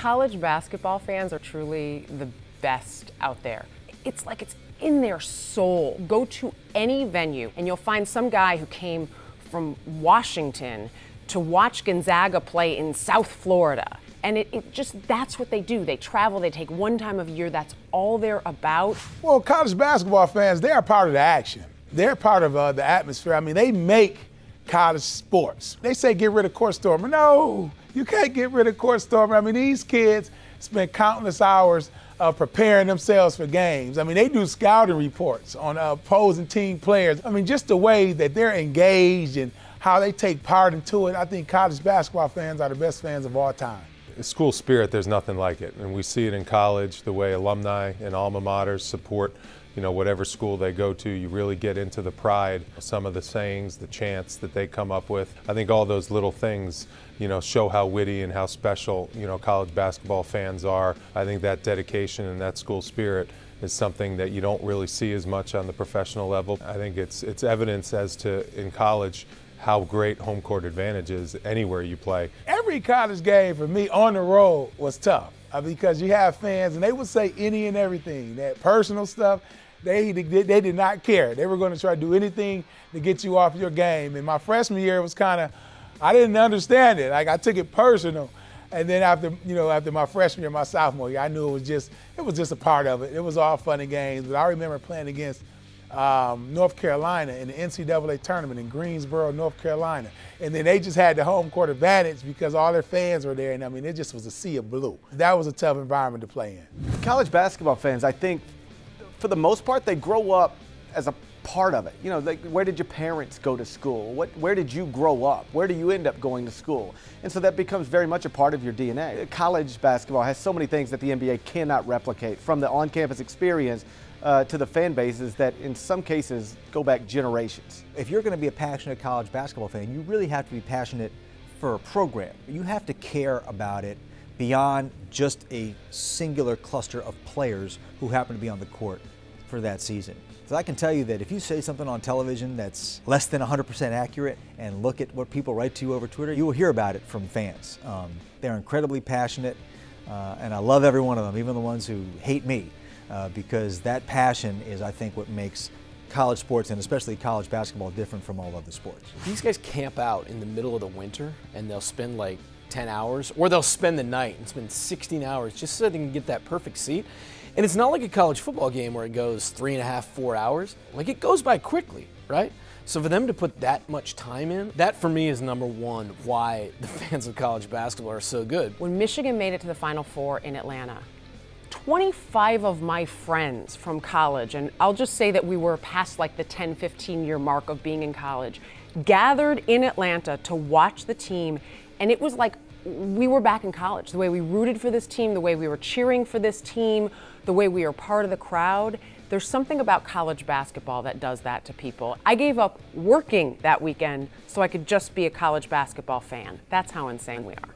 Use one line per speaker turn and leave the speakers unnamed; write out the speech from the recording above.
College basketball fans are truly the best out there. It's like it's in their soul. Go to any venue and you'll find some guy who came from Washington to watch Gonzaga play in South Florida. And it just, that's what they do. They travel, they take one time of year, that's all they're about.
Well, college basketball fans, they are part of the action. They're part of the atmosphere. I mean, they make college sports. They say get rid of court storming. No, you can't get rid of court storming. I mean, these kids spend countless hours preparing themselves for games. I mean, they do scouting reports on opposing team players. I mean, just the way that they're engaged and how they take part into it, I think college basketball fans are the best fans of all time.
School spirit, there's nothing like it. And we see it in college, the way alumni and alma maters support, whatever school they go to. You really get into the pride, some of the sayings, the chants that they come up with. I think all those little things, show how witty and how special, college basketball fans are. I think that dedication and that school spirit is something that you don't really see as much on the professional level. I think it's evidence as to, in college, how great home court advantage is anywhere you play. Every
college game for me on the road was tough because you have fans and they would say any and everything. That personal stuff, they did not care. They were going to try to do anything to get you off your game. And my freshman year was kind of, I didn't understand it. Like I took it personal. And then after my freshman year, my sophomore year, I knew it was just a part of it. It was all fun and games. But I remember playing against North Carolina in the NCAA tournament in Greensboro, North Carolina. And then they just had the home court advantage because all their fans were there. And I mean, it just was a sea of blue. That was a tough environment to play in.
College basketball fans, I think, for the most part, they grow up as a part of it. Like, where did your parents go to school? Where did you grow up? Where do you end up going to school? And so that becomes very much a part of your DNA. College basketball has so many things that the NBA cannot replicate, from the on-campus experience to the fan bases that in some cases go back generations.
If you're going to be a passionate college basketball fan, you really have to be passionate for a program. You have to care about it beyond just a singular cluster of players who happen to be on the court for that season. So I can tell you that if you say something on television that's less than 100% accurate and look at what people write to you over Twitter, you will hear about it from fans. They're incredibly passionate, and I love every one of them, even the ones who hate me. Because that passion is, I think, what makes college sports and especially college basketball different from all other sports.
These guys camp out in the middle of the winter and they'll spend like 10 hours, or they'll spend the night and spend 16 hours just so they can get that perfect seat. And it's not like a college football game where it goes 3.5, 4 hours. Like, it goes by quickly, right? So for them to put that much time in, that for me is number one why the fans of college basketball are so good.
When Michigan made it to the Final Four in Atlanta, 25 of my friends from college, and I'll just say that we were past like the 10, 15 year mark of being in college, gathered in Atlanta to watch the team, and it was like we were back in college. The way we rooted for this team, the way we were cheering for this team, the way we were part of the crowd. There's something about college basketball that does that to people. I gave up working that weekend so I could just be a college basketball fan. That's how insane we are.